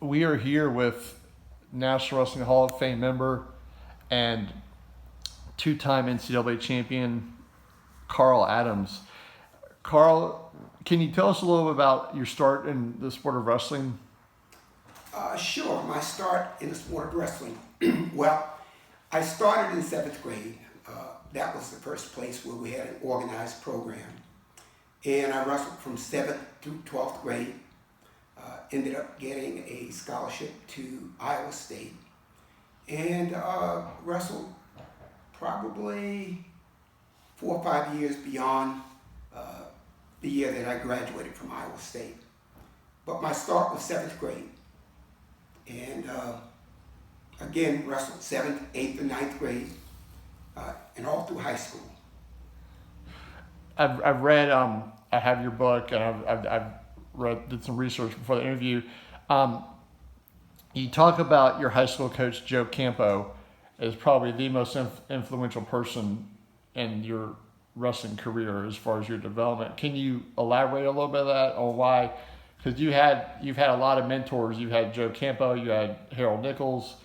we are here with National Wrestling Hall of Fame member and two-time NCAA champion Carl Adams. Carl, can you tell us a little bit about your start in the sport of wrestling? Sure. My start in the sport of wrestling. Well, I started in 7th grade. That was the first place where we had an organized program. And I wrestled from 7th through 12th grade. Ended up getting a scholarship to Iowa State. And wrestled probably 4 or 5 years beyond the year that I graduated from Iowa State. But my start was 7th grade. And again, wrestled 7th, 8th, and 9th grade, and all through high school. I've read, I have your book, and I've did some research before the interview. You talk about your high school coach, Joe Campo, as probably the most influential person in your wrestling career as far as your development. Can you elaborate a little bit of that on why? Because you've had a lot of mentors. You had Joe Campo, you had Harold Nichols,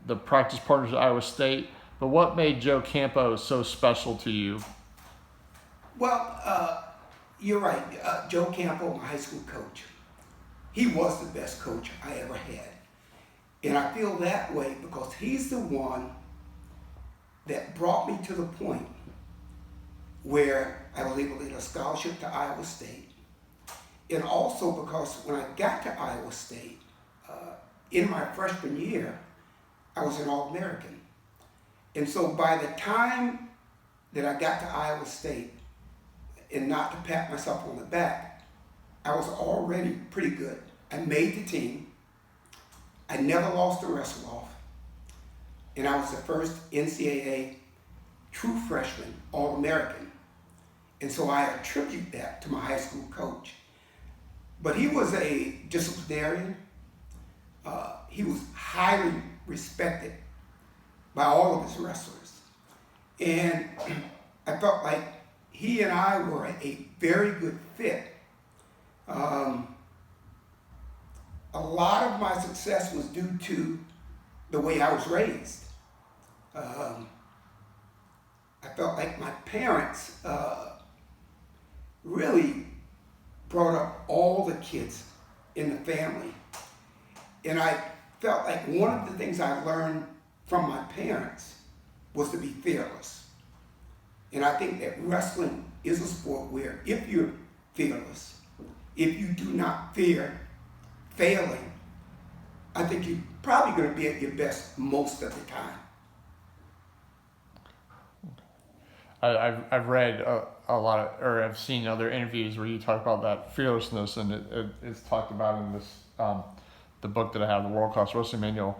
the practice partners at Iowa State. But what made Joe Campo so special to you? Well, you're right. Joe Campo, my high school coach, he was the best coach I ever had. And I feel that way because he's the one that brought me to the point where I was able to get a scholarship to Iowa State. And also because when I got to Iowa State, in my freshman year, I was an All-American. And so by the time that I got to Iowa State, and not to pat myself on the back, I was already pretty good. I made the team. I never lost a wrestle-off. And I was the first NCAA true freshman All-American. And so I attribute that to my high school coach. But he was a disciplinarian. He was highly respected by all of his wrestlers. And I felt like he and I were a very good fit. A lot of my success was due to the way I was raised. I felt like my parents really brought up all the kids in the family. And I felt like one of the things I learned from my parents was to be fearless. And I think that wrestling is a sport where if you're fearless, if you do not fear failing, I think you're probably going to be at your best most of the time. I've read a lot of, or I've seen other interviews where you talk about that fearlessness, and it's talked about in this the book that I have, the World Class Wrestling Manual.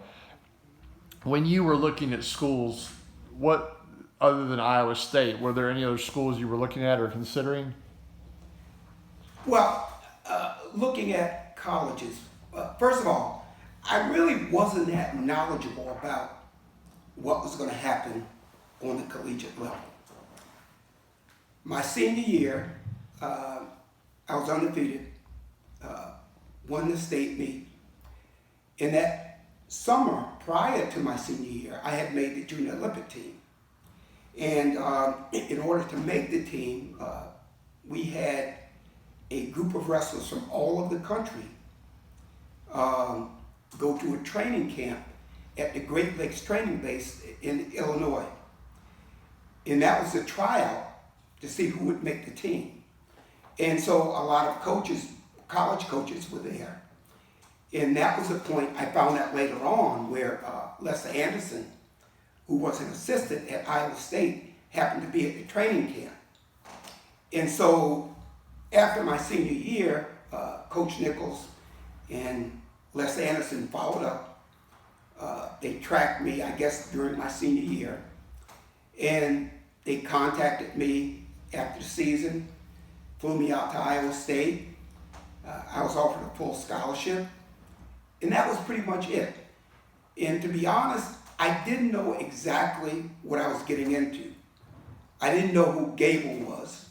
When you were looking at schools, what other than Iowa State, were there any other schools you were looking at or considering? Well, looking at colleges, first of all, I really wasn't that knowledgeable about what was going to happen on the collegiate level. My senior year, I was undefeated, won the state meet. In that summer prior to my senior year, I had made the junior Olympic team. And in order to make the team, we had a group of wrestlers from all over the country go to a training camp at the Great Lakes Training Base in Illinois. And that was a tryout to see who would make the team. And so a lot of coaches, college coaches were there. And that was the point, I found out later on, where Lester Anderson, who was an assistant at Iowa State, happened to be at the training camp. And so after my senior year, Coach Nichols and Les Anderson followed up. They tracked me, I guess, during my senior year. And they contacted me after the season, flew me out to Iowa State. I was offered a full scholarship. And that was pretty much it. And to be honest, I didn't know exactly what I was getting into. I didn't know who Gable was.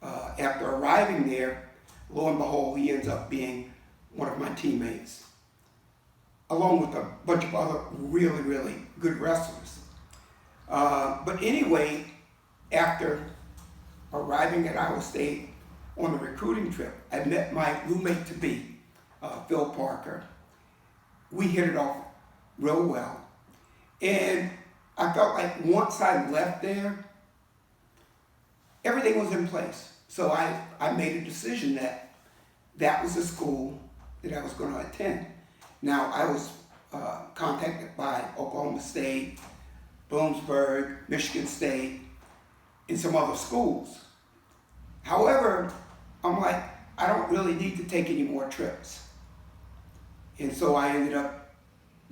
After arriving there, lo and behold, he ends up being one of my teammates. along with a bunch of other really, really good wrestlers. But anyway, after arriving at Iowa State on the recruiting trip, I met my roommate-to-be, Phil Parker. We hit it off real well. And I felt like once I left there, everything was in place. So I made a decision that that was the school that I was going to attend. Now, I was contacted by Oklahoma State, Bloomsburg, Michigan State, and some other schools. However, I'm like, I don't really need to take any more trips. And so I ended up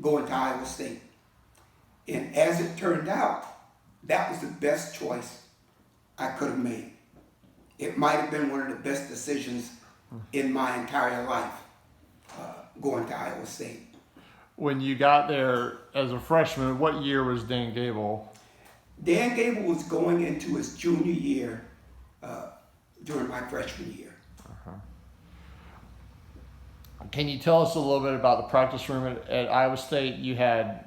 going to Iowa State. And as it turned out, that was the best choice I could have made. It might have been one of the best decisions in my entire life, going to Iowa State. When you got there as a freshman, what year was Dan Gable? Dan Gable was going into his junior year during my freshman year. Can you tell us a little bit about the practice room at Iowa State? You had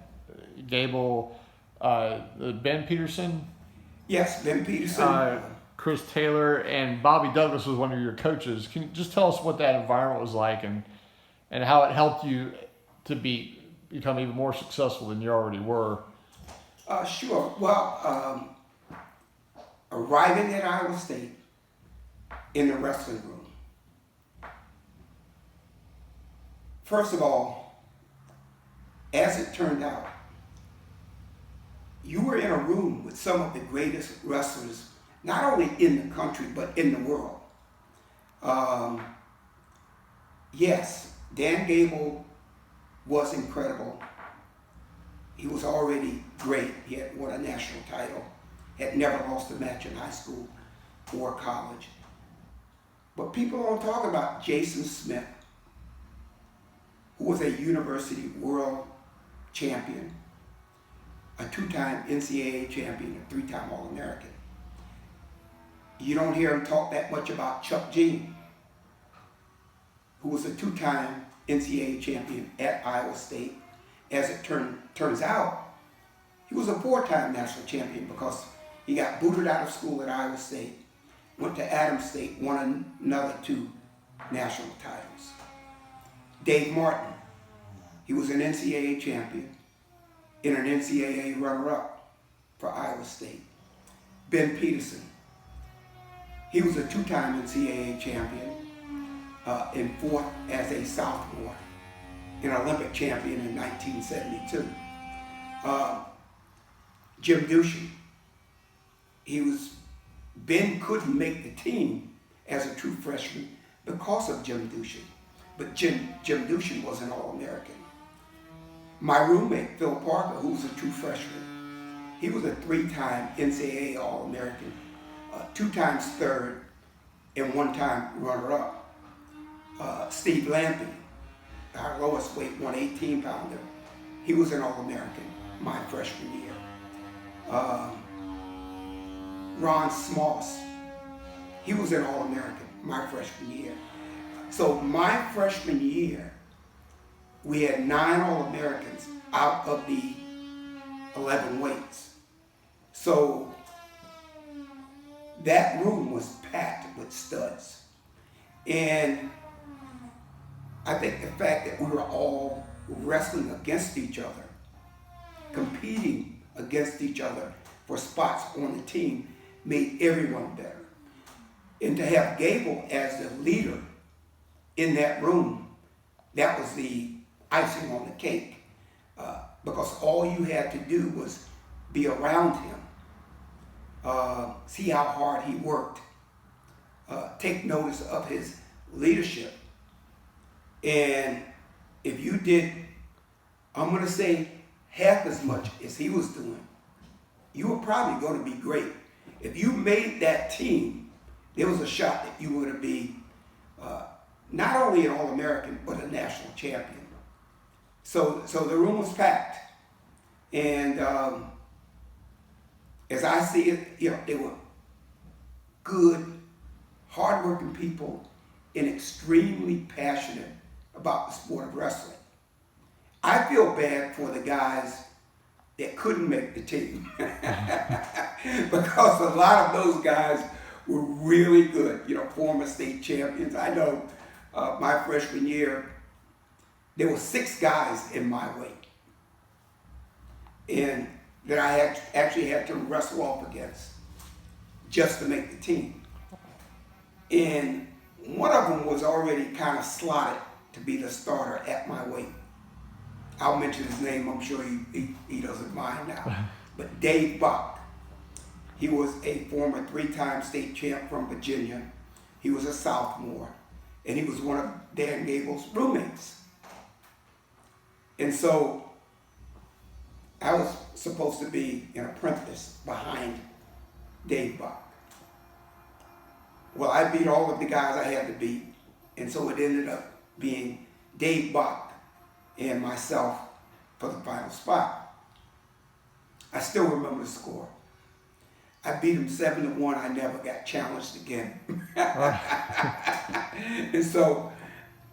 Gable, Ben Peterson? Yes, Ben Peterson. Chris Taylor, and Bobby Douglas was one of your coaches. Can you just tell us what that environment was like and how it helped you to become even more successful than you already were? Sure. Well, arriving at Iowa State in the wrestling room, first of all, as it turned out, you were in a room with some of the greatest wrestlers, not only in the country, but in the world. Yes, Dan Gable was incredible. He was already great. He had won a national title, had never lost a match in high school or college. But people don't talk about Jason Smith, who was a university world champion, a two-time NCAA champion, a three-time All-American. You don't hear him talk that much about Chuck Jean, who was a two-time NCAA champion at Iowa State. As it turns out, he was a four-time national champion because he got booted out of school at Iowa State, went to Adams State, won another two national titles. Dave Martin, he was an NCAA champion and an NCAA runner-up for Iowa State. Ben Peterson, he was a two-time NCAA champion and fourth as a sophomore, an Olympic champion in 1972. Jim Ducey, Ben couldn't make the team as a true freshman because of Jim Ducey, but Jim Ducey was an All-American. My roommate, Phil Parker, who was a true freshman, he was a three-time NCAA All-American, two times third, and one-time runner-up. Steve Lampy, our lowest weight, 118-pounder, he was an All-American my freshman year. Ron Smoss, he was an All-American my freshman year. So my freshman year, we had 9 All-Americans out of the 11 weights. So that room was packed with studs. And I think the fact that we were all wrestling against each other, competing against each other for spots on the team, made everyone better. And to have Gable as the leader in that room, that was the icing on the cake. Because all you had to do was be around him, see how hard he worked, take notice of his leadership. And if you did, I'm going to say, half as much as he was doing, you were probably going to be great. If you made that team, there was a shot that you were going to be not only an All-American, but a national champion. So the room was packed. And as I see it, they were good, hardworking people and extremely passionate about the sport of wrestling. I feel bad for the guys that couldn't make the team because a lot of those guys were really good, former state champions. I know my freshman year, there were 6 guys in my weight and that I actually had to wrestle off against just to make the team. And one of them was already kind of slotted to be the starter at my weight. I'll mention his name, I'm sure he doesn't mind now. But Dave Buck, he was a former 3-time state champ from Virginia. He was a sophomore, and he was one of Dan Gable's roommates. And so I was supposed to be an apprentice behind Dave Buck. Well, I beat all of the guys I had to beat, and so it ended up being Dave Buck and myself for the final spot. I still remember the score. I beat him 7-1. I never got challenged again. And so,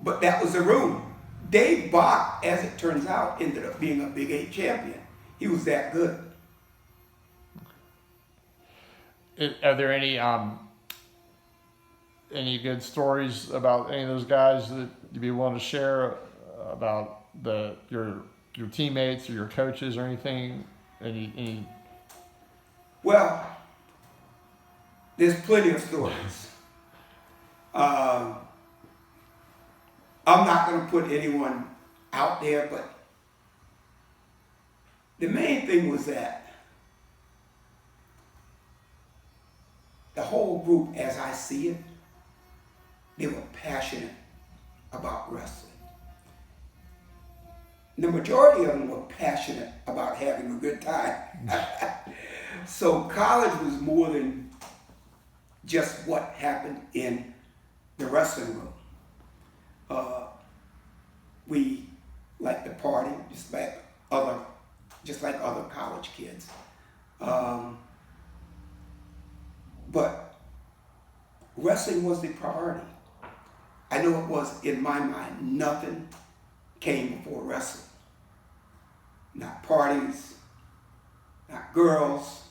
but that was the room. Dave Buck, as it turns out, ended up being a Big 8 champion. He was that good. Are there any good stories about any of those guys that you'd be willing to share about your teammates or your coaches or anything? Any? Well, there's plenty of stories. I'm not going to put anyone out there, but the main thing was that the whole group, as I see it, they were passionate about wrestling. The majority of them were passionate about having a good time. So college was more than just what happened in the wrestling room. We like to party just like other college kids. But wrestling was the priority. I know it was in my mind. Nothing came before wrestling. Not parties, not girls,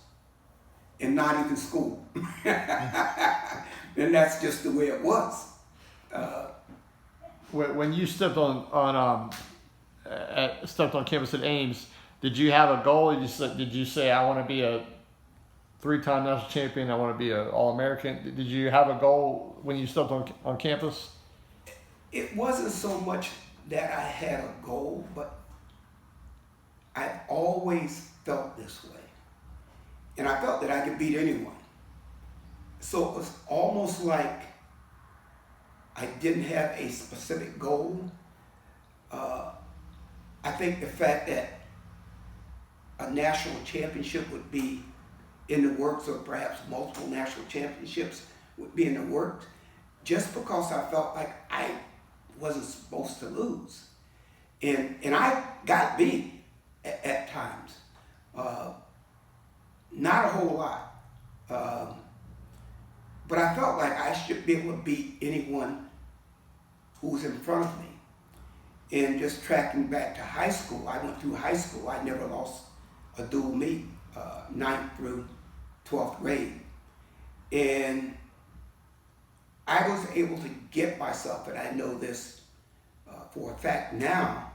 and not even school. And that's just the way it was. When you stepped on campus at Ames, did you have a goal? Did you say I want to be a 3-time national champion? I want to be an All-American. Did you have a goal when you stepped on campus? It wasn't so much that I had a goal, but I always felt this way. And I felt that I could beat anyone. So it was almost like I didn't have a specific goal. I think the fact that a national championship would be in the works, or perhaps multiple national championships would be in the works, just because I felt like I wasn't supposed to lose. And I got beat at times. Not a whole lot. But I felt like I should be able to beat anyone who was in front of me. And just tracking back to high school, I went through high school, I never lost a dual meet, 9th through 12th grade. And I was able to get myself, and I know this for a fact now,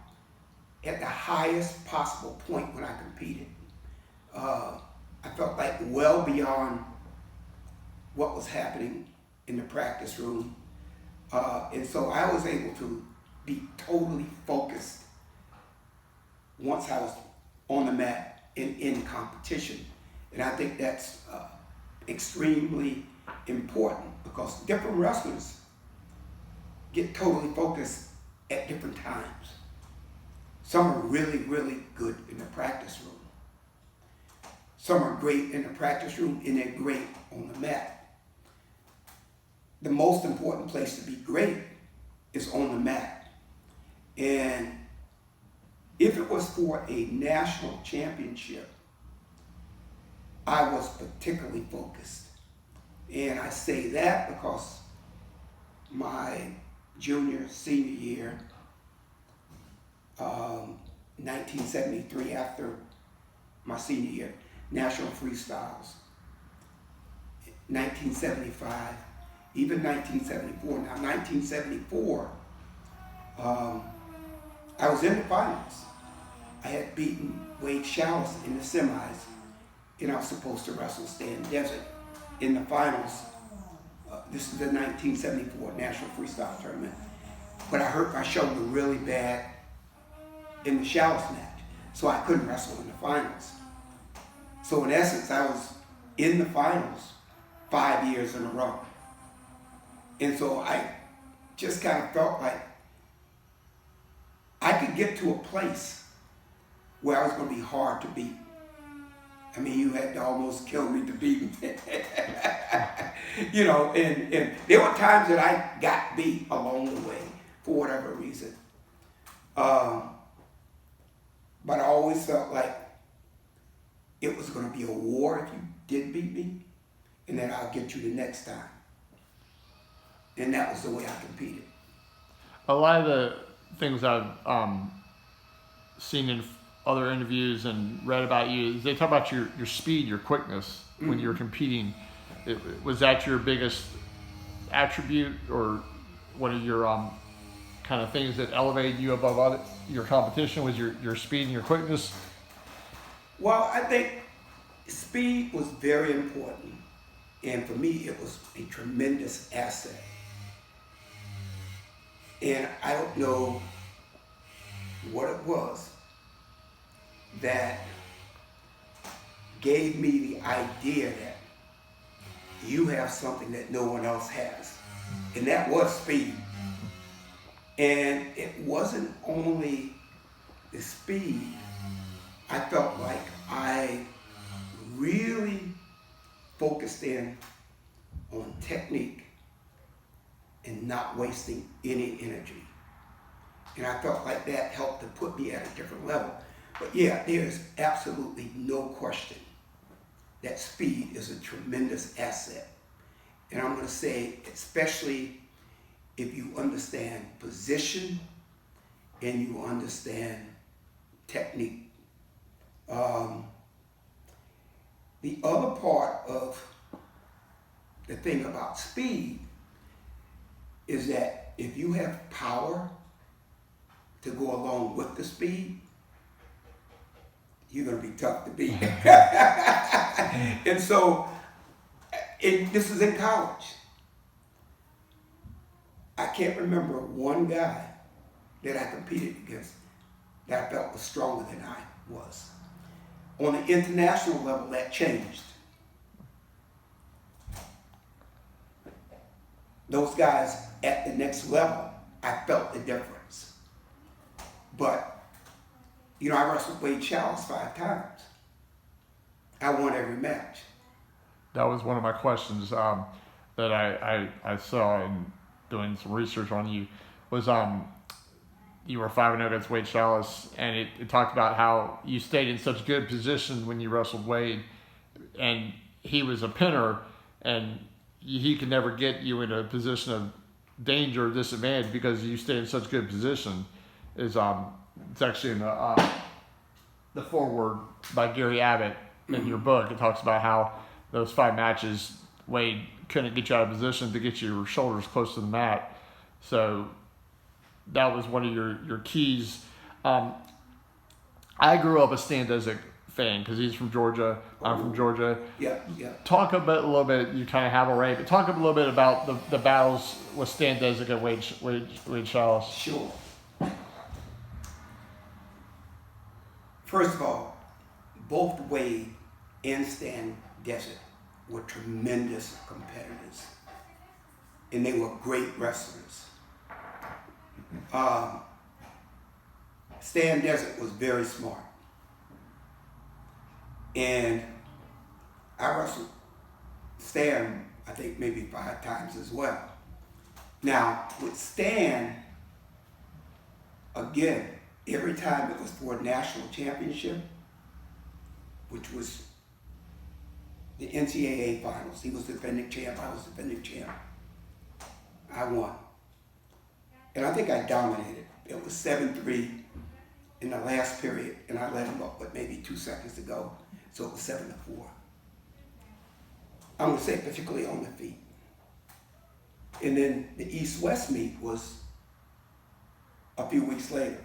at the highest possible point when I competed. I felt like well beyond what was happening in the practice room. And so I was able to be totally focused once I was on the mat in competition. And I think that's extremely important because different wrestlers get totally focused at different times. Some are really, really good in the practice room. Some are great in the practice room and they're great on the mat. The most important place to be great is on the mat. And if it was for a national championship, I was particularly focused. And I say that because my junior, senior year, 1973 after my senior year, National Freestyles. 1975, even 1974. Now, 1974, I was in the finals. I had beaten Wade Chalice in the semis, and I was supposed to wrestle Stan Desert in the finals. This is the 1974 National Freestyle Tournament. But I hurt my shoulder really bad in the Chalice match, so I couldn't wrestle in the finals. So in essence, I was in the finals 5 years in a row. And so I just kind of felt like I could get to a place where I was going to be hard to beat. I mean, you had to almost kill me to beat me. You know, and there were times that I got beat along the way for whatever reason. But I always felt like it was going to be a war if you did beat me, and then I'll get you the next time. And that was the way I competed. A lot of the things I've seen in other interviews and read about you is they talk about your speed, your quickness when you're competing. Was that your biggest attribute, or one of your kind of things that elevated you above your competition? Was your speed and your quickness? Well, I think speed was very important, and for me it was a tremendous asset. And I don't know what it was that gave me the idea that you have something that no one else has, and that was speed. And it wasn't only the speed. I felt like I really focused in on technique and not wasting any energy. And I felt like that helped to put me at a different level. But yeah, there's absolutely no question that speed is a tremendous asset. And I'm going to say, especially if you understand position and you understand technique. The other part of the thing about speed is that if you have power to go along with the speed, you're going to be tough to beat. And so, this is in college. I can't remember one guy that I competed against that I felt was stronger than I was. On the international level, that changed. Those guys at the next level, I felt the difference. But, you know, I wrestled Wade Chalice 5 times. I won every match. That was one of my questions that I saw in doing some research on you. Was you were 5-0 against Wade Chalice, and it talked about how you stayed in such good position when you wrestled Wade, and he was a pinner, and he could never get you in a position of danger or disadvantage because you stayed in such good position. It's actually in the foreword by Gary Abbott in your book. It talks about how those 5 matches, Wade couldn't get you out of position to get your shoulders close to the mat. So that was one of your keys. I grew up a Stan Desert fan because he's from Georgia. I'm from Georgia. Yeah. Talk a little bit. You kind of have already, but talk a little bit about the battles with Stan Desert and Wade Chalice. Sure. First of all, both Wade and Stan Desert were tremendous competitors, and they were great wrestlers. Stan Desert was very smart, and I wrestled Stan, I think maybe 5 times as well. Now, with Stan, again, every time it was for a national championship, which was the NCAA finals. He was defending champ, I was defending champ. I won. And I think I dominated. It was 7-3 in the last period, and I let him up with maybe 2 seconds to go, so it was 7-4. I'm gonna say particularly on the feet. And then the East-West meet was a few weeks later.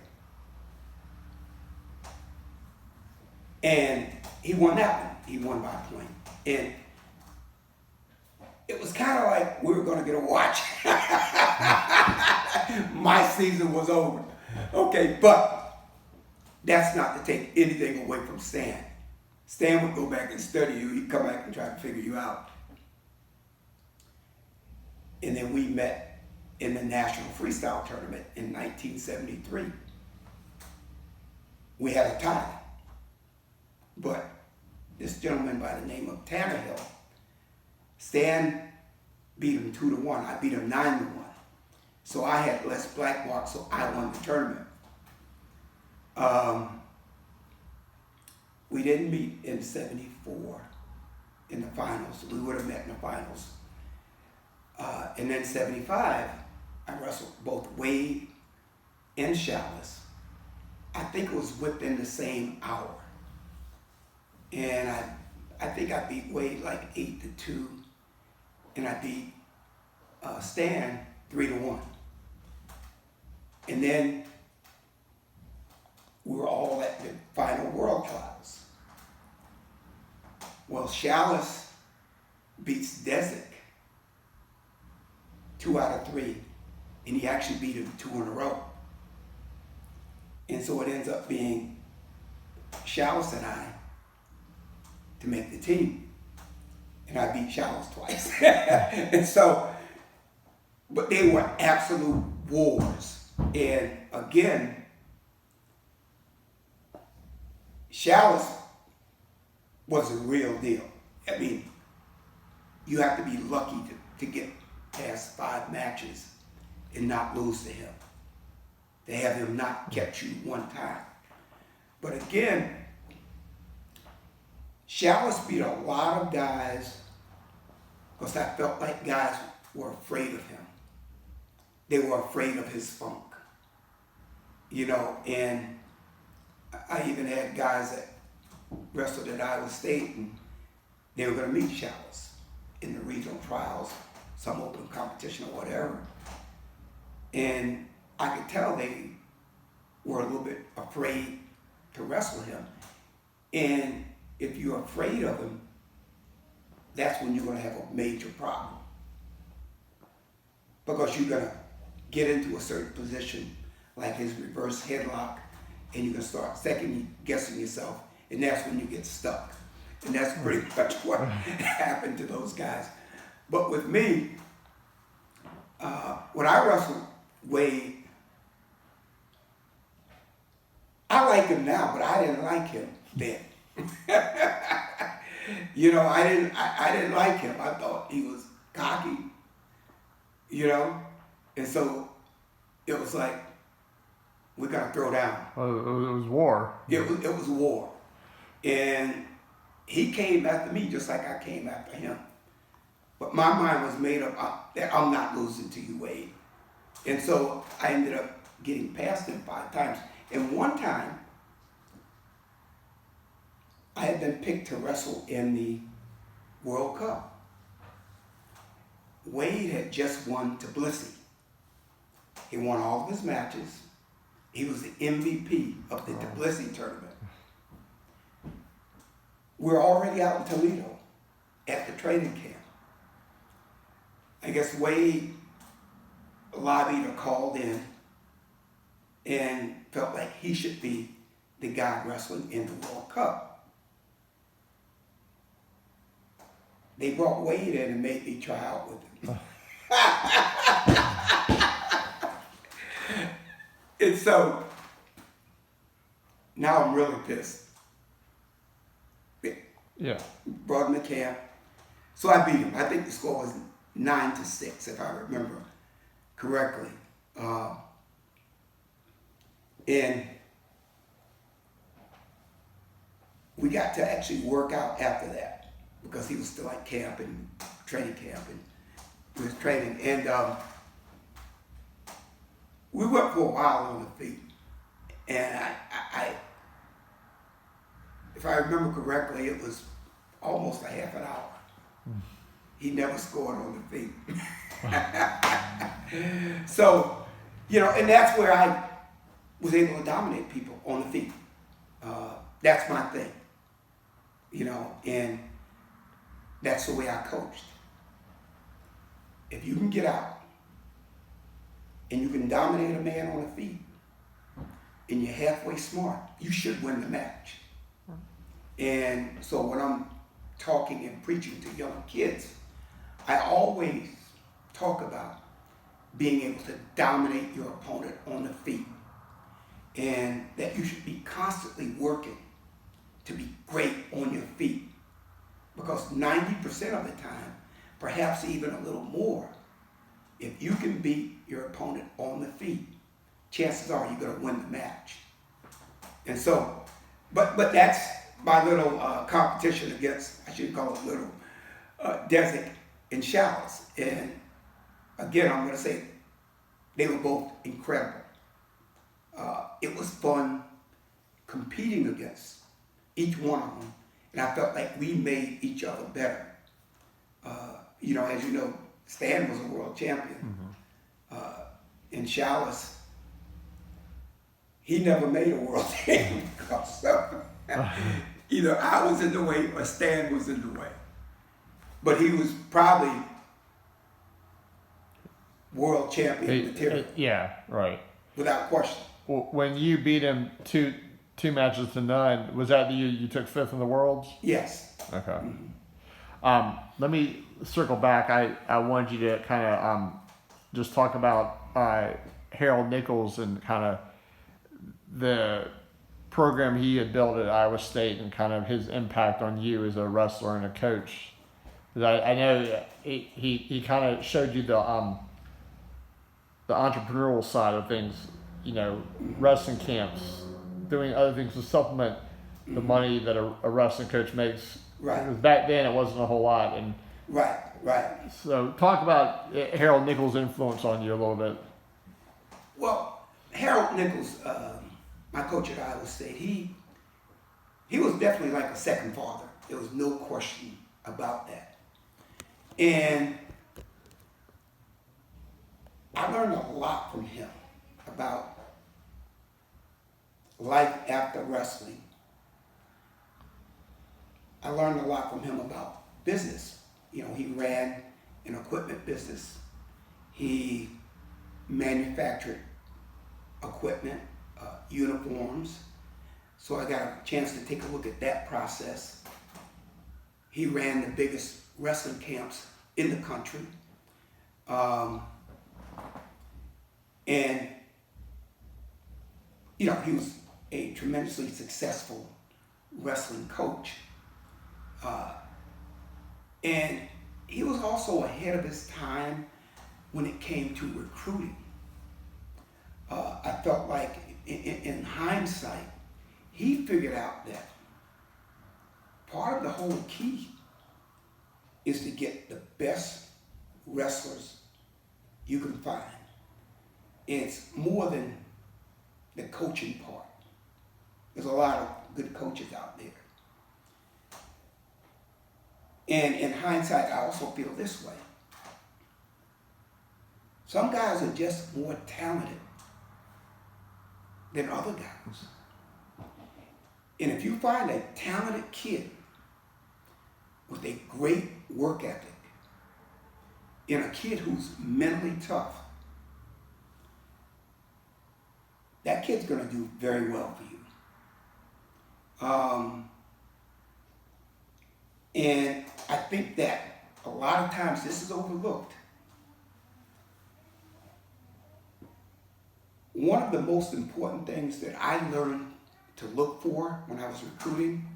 And he won that one. He won by a point. And it was kind of like we were going to get a watch. My season was over. Okay, but that's not to take anything away from Stan. Stan would go back and study you. He'd come back and try to figure you out. And then we met in the National Freestyle Tournament in 1973. We had a tie. But this gentleman by the name of Tannehill, Stan beat him 2-1. I beat him 9-1. So I had less black marks, so I won the tournament. We didn't meet in 74 in the finals. We would have met in the finals. And then 75, I wrestled both Wade and Chalice. I think it was within the same hour. And I think I beat Wade like 8-2, and I beat Stan 3-1. And then we were all at the final World Trials. Well, Chalice beats Desic 2 out of 3, and he actually beat him 2 in a row. And so it ends up being Chalice and I to make the team. And I beat Chalice twice. And so, but they were absolute wars. And again, Chalice was a real deal. I mean, you have to be lucky to get past 5 matches and not lose to him. They have him not catch you one time. But again, Chalice beat a lot of guys because I felt like guys were afraid of him. They were afraid of his funk. You know, and I even had guys that wrestled at Iowa State and they were going to meet Chalice in the regional trials, some open competition or whatever. And I could tell they were a little bit afraid to wrestle him. And if you're afraid of him, that's when you're going to have a major problem. Because you're going to get into a certain position, like his reverse headlock, and you can start second guessing yourself, and that's when you get stuck. And that's pretty much what happened to those guys. But with me, when I wrestled Wade, I like him now, but I didn't like him then. You know, I didn't like him. I thought he was cocky, you know, and so it was like, we gotta throw down. Well, it was war. It was war. And he came after me just like I came after him. But my mind was made up that I'm not losing to you, Wade. And so I ended up getting past him 5 times. And one time, I had been picked to wrestle in the World Cup. Wade had just won Tbilisi. He won all of his matches. He was the MVP of the Tbilisi tournament. We're already out in Toledo at the training camp. I guess Wade lobbied or called in and felt like he should be the guy wrestling in the World Cup. They brought Wade in and made me try out with him. And so, now I'm really pissed. Yeah. Brought him to camp. So I beat him. I think the score was 9-6, if I remember correctly. And we got to actually work out after that because he was still at camp and training camp and he was training. And we went for a while on the feet. And if I remember correctly, it was almost a half an hour. He never scored on the feet. So, and that's where I was able to dominate people on the feet. That's my thing, and that's the way I coached. If you can get out and you can dominate a man on the feet and you're halfway smart, you should win the match. And so when I'm talking and preaching to young kids, I always talk about being able to dominate your opponent on the feet, and that you should be constantly working to be great on your feet, because 90% of the time, perhaps even a little more, if you can beat your opponent on the feet, chances are you're going to win the match. And so, but that's my little competition against, I should call it little, Desic and Shallows. And again, I'm going to say they were both incredible. It was fun competing against each one of them, and I felt like we made each other better. As you know, Stan was a world champion. In Shallows, he never made a world champion because either I was in the way or Stan was in the way. But he was probably world champion material. Yeah, right. Without question. When you beat him two matches to none, was that the year you took fifth in the Worlds? Yes. Okay. Let me circle back. I wanted you to kind of just talk about Harold Nichols and kind of the program he had built at Iowa State and kind of his impact on you as a wrestler and a coach. 'Cause I know he kind of showed you the entrepreneurial side of things, wrestling camps, doing other things to supplement the money that a wrestling coach makes. Right. Because back then it wasn't a whole lot. And Right. so talk about Harold Nichols' influence on you a little bit. Well, Harold Nichols, my coach at Iowa State, he was definitely like a second father. There was no question about that. And I learned a lot from him about life after wrestling. I learned a lot from him about business. He ran an equipment business. He manufactured equipment, uniforms. So I got a chance to take a look at that process. He ran the biggest wrestling camps in the country. And he was a tremendously successful wrestling coach. And he was also ahead of his time when it came to recruiting. I felt like in hindsight, he figured out that part of the whole key is to get the best wrestlers you can find. It's more than the coaching part. There's a lot of good coaches out there. And in hindsight, I also feel this way. Some guys are just more talented than other guys. And if you find a talented kid with a great work ethic and a kid who's mentally tough, that kid's going to do very well for you. And I think that a lot of times this is overlooked. One of the most important things that I learned to look for when I was recruiting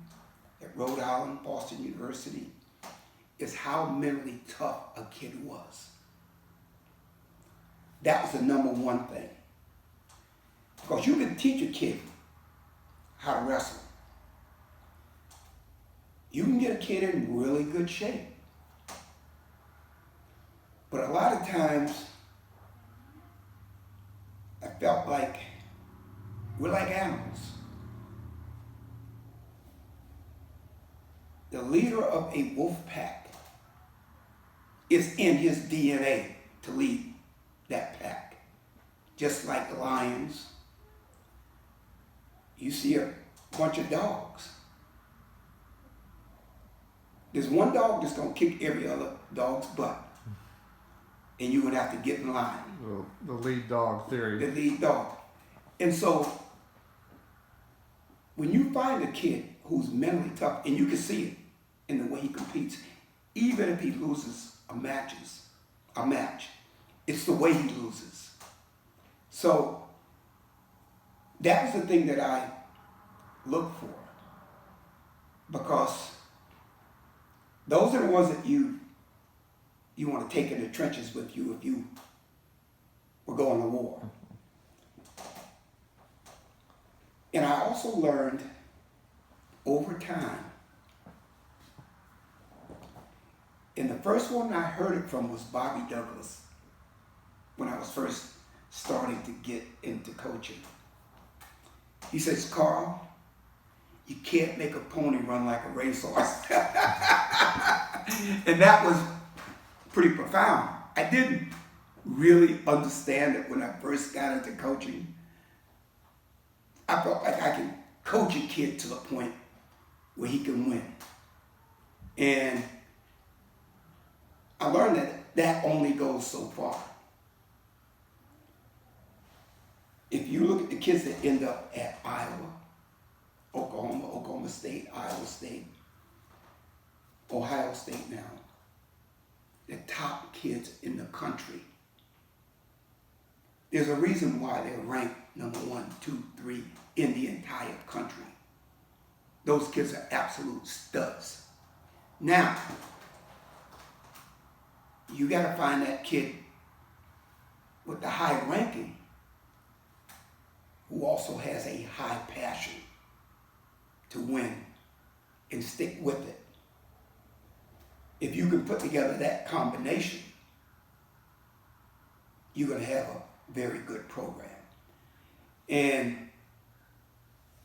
at Rhode Island, Boston University, is how mentally tough a kid was. That was the number one thing. Because you can teach a kid how to wrestle. You can get a kid in really good shape. But a lot of times, I felt like we're like animals. the leader of a wolf pack, it's in his DNA to lead that pack. Just like lions, you see a bunch of dogs. There's one dog that's going to kick every other dog's butt. And you would have to get in line. The lead dog theory. The lead dog. And so, when you find a kid who's mentally tough, and you can see it in the way he competes, even if he loses a match, it's the way he loses. So, that was the thing that I look for. Because those are the ones that you want to take in the trenches with you if you were going to war. And I also learned over time, and the first one I heard it from was Bobby Douglas when I was first starting to get into coaching. He says, Carl, you can't make a pony run like a racehorse. And that was pretty profound. I didn't really understand it when I first got into coaching. I felt like I could coach a kid to the point where he can win. And I learned that that only goes so far. If you look at the kids that end up at Iowa, Oklahoma State, Iowa State, Ohio State now, the top kids in the country, there's a reason why they're ranked number 1, 2, 3 in the entire country. Those kids are absolute studs. Now, you got to find that kid with the high ranking who also has a high passion to win and stick with it. If you can put together that combination, you're going to have a very good program. And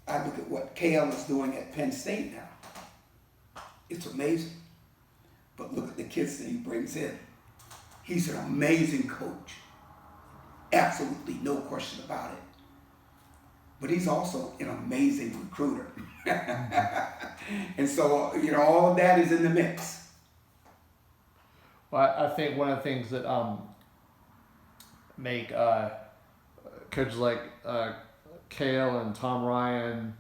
I look at what Kale is doing at Penn State now. It's amazing. But look at the kids that he brings in. He's an amazing coach. Absolutely no question about it. But he's also an amazing recruiter. And so, all of that is in the mix. Well, I think one of the things that make coaches like Kale and Tom Ryan,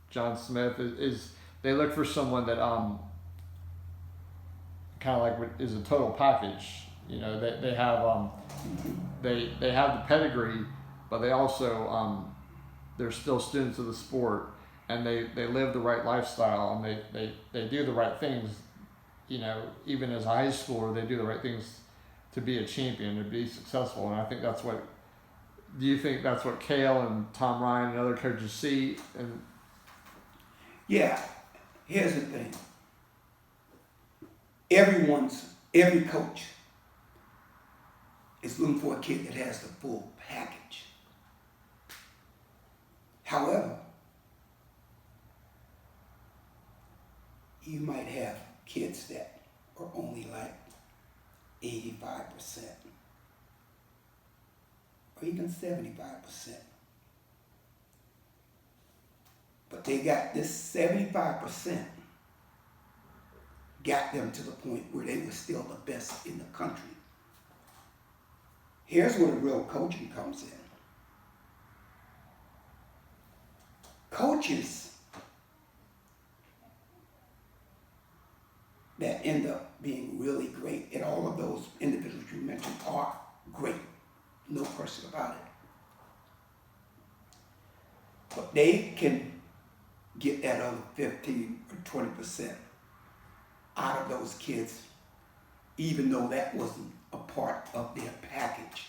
John Smith is they look for someone that kind of like is a total package. They have they have the pedigree, but they also they're still students of the sport, and they live the right lifestyle, and they do the right things. Even as a high schooler, they do the right things to be a champion, to be successful. And I think that's what, do you think that's what Kale and Tom Ryan and other coaches see? And yeah, here's the thing. Every coach is looking for a kid that has the full package. However, you might have kids that are only like 85% or even 75%. But they got this 75% got them to the point where they were still the best in the country. Here's where the real coaching comes in. Coaches that end up being really great, and all of those individuals you mentioned are great, no question about it. But they can get that other 15 or 20% out of those kids, even though that wasn't a part of their package.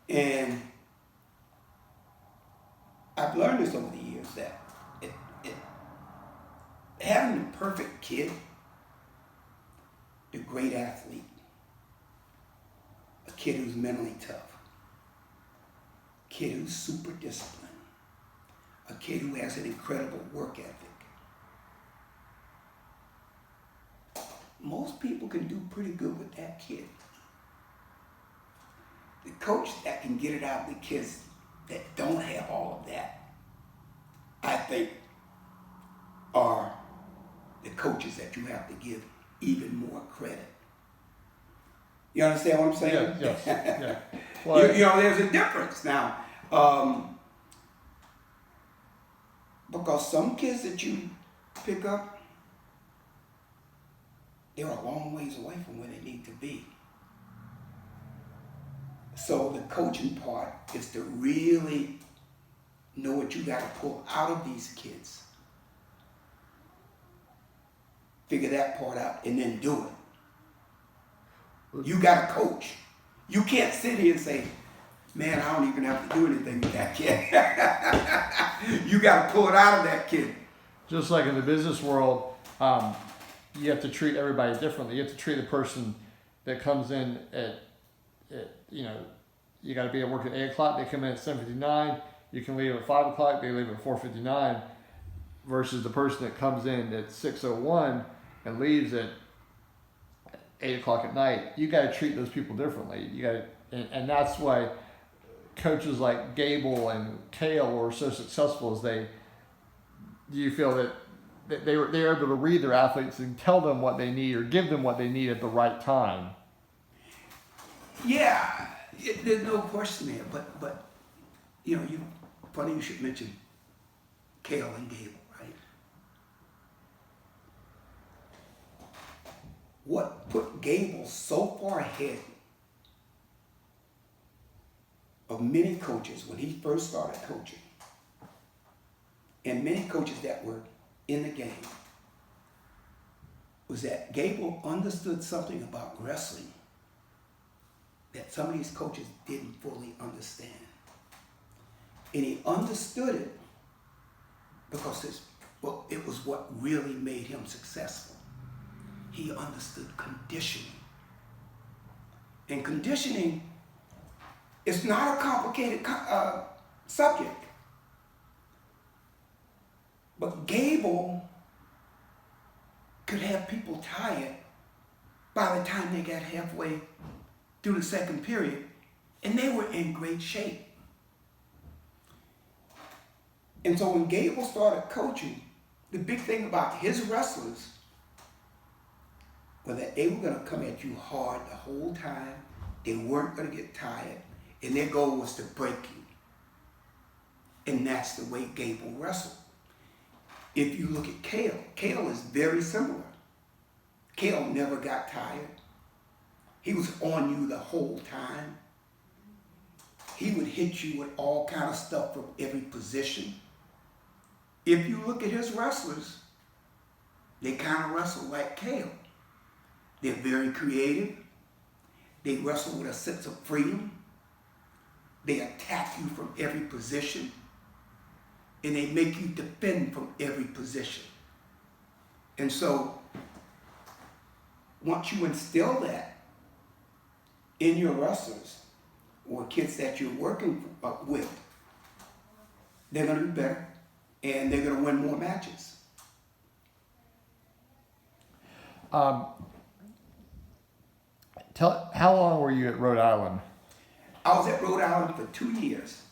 And I've learned this over the years that having the perfect kid, the great athlete, a kid who's mentally tough, a kid who's super disciplined, a kid who has an incredible work ethic, most people can do pretty good with that kid. The coach that can get it out of the kids that don't have all of that, I think, are the coaches that you have to give even more credit. You understand what I'm saying? Yeah, yes. Yeah. Well, you know, there's a difference now. Because some kids that you pick up, they're a long ways away from where they need to be. So the coaching part is to really know what you got to pull out of these kids. Figure that part out and then do it. You got to coach. You can't sit here and say, man, I don't even have to do anything with that kid. You got to pull it out of that kid. Just like in the business world, you have to treat everybody differently. You have to treat the person that comes in at you know, you got to be at work at 8 o'clock. They come in at 7:59. You can leave at 5 o'clock. They leave at 4:59. Versus the person that comes in at 6:01 and leaves at 8 o'clock at night. You got to treat those people differently. You got to, and that's why coaches like Gable and Kale were so successful. Is they, do you feel that they're able to read their athletes and tell them what they need or give them what they need at the right time? Yeah, there's no question there. But you know, funny you should mention Kale and Gable, right? What put Gable so far ahead of many coaches when he first started coaching, and many coaches that were in the game, was that Gable understood something about wrestling that some of these coaches didn't fully understand. And he understood it because it was what really made him successful. He understood conditioning. And conditioning is not a complicated subject. But Gable could have people tired by the time they got halfway through the second period, and they were in great shape. And so when Gable started coaching, the big thing about his wrestlers was that they were going to come at you hard the whole time. They weren't going to get tired, and their goal was to break you. And that's the way Gable wrestled. If you look at Kale is very similar. Kale never got tired. He was on you the whole time. He would hit you with all kind of stuff from every position. If you look at his wrestlers, they kind of wrestle like Kale. They're very creative. They wrestle with a sense of freedom. They attack you from every position. And they make you defend from every position. And so, once you instill that in your wrestlers or kids that you're working with, they're going to be better and they're going to win more matches. How long were you at Rhode Island? I was at Rhode Island for 2 years.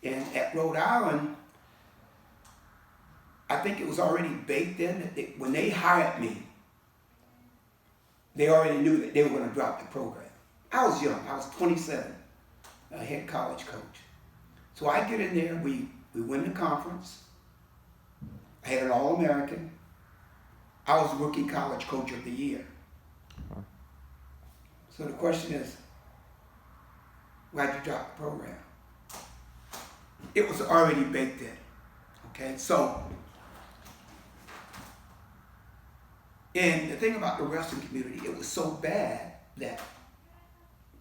And at Rhode Island, I think it was already baked in that when they hired me, they already knew that they were going to drop the program. I was young. I was 27, a head college coach. So I get in there. We win the conference. I had an All-American. I was Rookie College Coach of the Year. So the question is, why'd you drop the program? It was already baked in. Okay, so, and the thing about the wrestling community, it was so bad that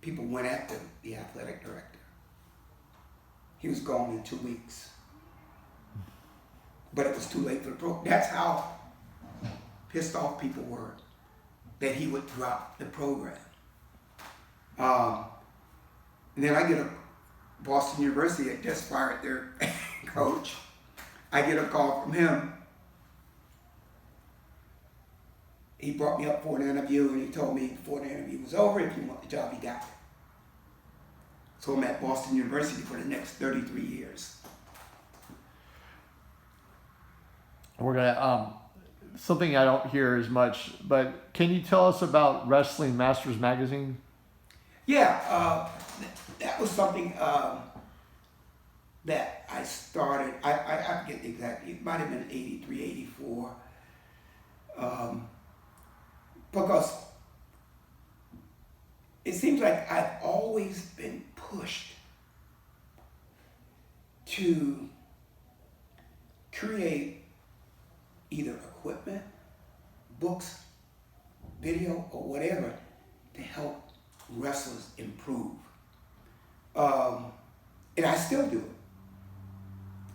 people went after the athletic director. He was gone in 2 weeks. But it was too late for the program. That's how pissed off people were that he would drop the program. And then I get a Boston University had just fired their coach. I get a call from him. he brought me up for an interview, and he told me before the interview was over, if you want the job, you got it. So I'm at Boston University for the next 33 years. We're gonna something I don't hear as much, but can you tell us about Wrestling Masters magazine? Yeah, that was something that I started. I forget exactly. It might have been 83, 84. Because it seems like I've always been pushed to create either equipment, books, video, or whatever to help wrestlers improve. And I still do it.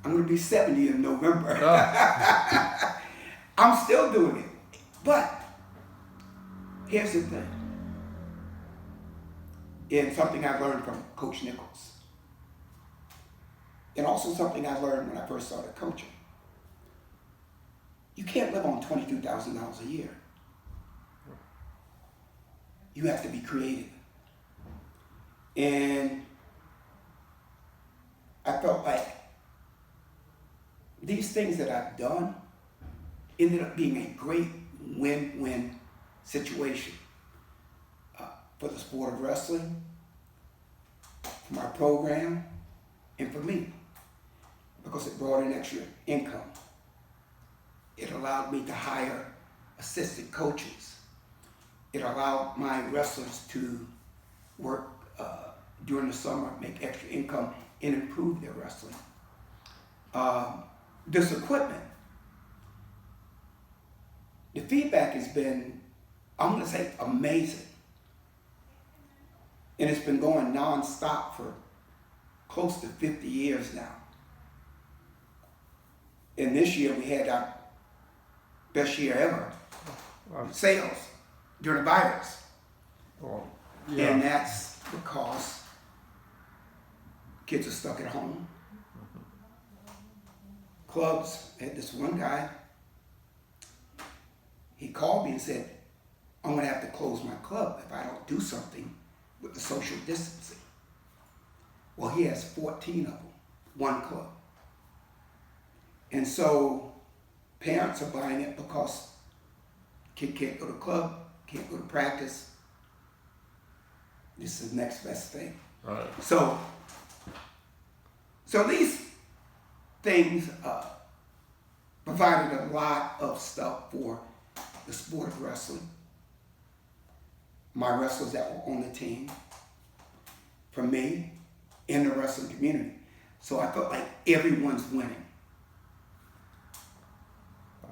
I'm going to be 70 in November. Oh. I'm still doing it. But here's the thing. And something I learned from Coach Nichols. And also something I learned when I first started coaching. You can't live on $22,000 a year. You have to be creative. And I felt like these things that I've done ended up being a great win-win situation for the sport of wrestling, for my program, and for me, because it brought in extra income. It allowed me to hire assistant coaches. It allowed my wrestlers to work during the summer, make extra income, and improve their wrestling. This equipment, the feedback has been, I'm going to say, amazing. And it's been going nonstop for close to 50 years now. And this year we had our best year ever. Sales during the virus. Well, yeah. And that's because kids are stuck at home. Clubs, I had this one guy, he called me and said, I'm going to have to close my club if I don't do something with the social distancing. Well, he has 14 of them, one club. And so parents are buying it because kid can't go to club, can't go to practice. This is the next best thing. Right. So these things provided a lot of stuff for the sport of wrestling. My wrestlers that were on the team, for me, in the wrestling community. So I felt like everyone's winning.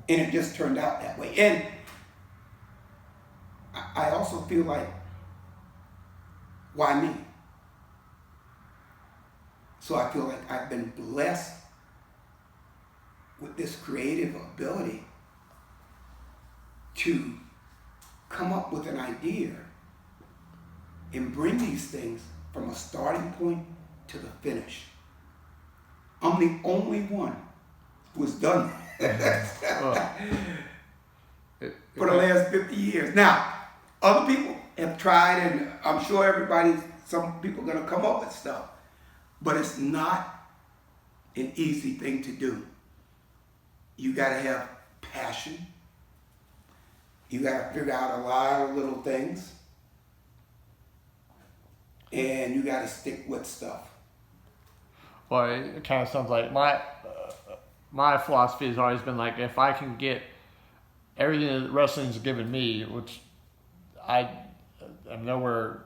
And it just turned out that way. And I also feel like, why me? So I feel like I've been blessed with this creative ability to come up with an idea and bring these things from a starting point to the finish. I'm the only one who has done that for the last 50 years. Now, other people have tried, and I'm sure some people are going to come up with stuff, but it's not an easy thing to do. You got to have passion. You got to figure out a lot of little things. And you got to stick with stuff. Well, it kind of sounds like my philosophy has always been like, if I can get everything that wrestling's given me, which I'm nowhere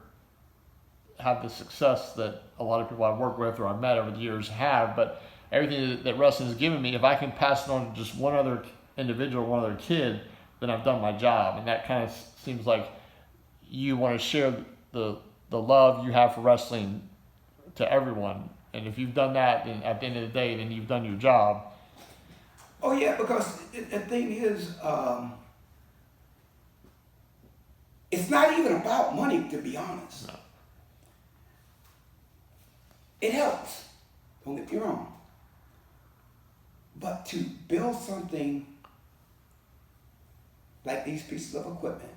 have the success that a lot of people I've worked with or I've met over the years have, but everything that wrestling has given me, if I can pass it on to just one other individual, one other kid, then I've done my job. And that kind of seems like you want to share the love you have for wrestling to everyone. And if you've done that, then at the end of the day, then you've done your job. Oh yeah, because the thing is, it's not even about money, to be honest. No. It helps, don't get me wrong. But to build something like these pieces of equipment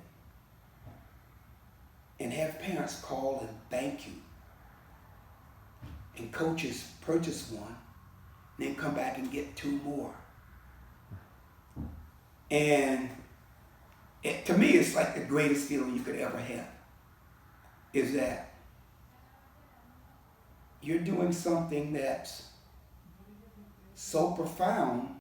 and have parents call and thank you, and coaches purchase one, and then come back and get 2 more. And to me, it's like the greatest feeling you could ever have, is that you're doing something that's so profound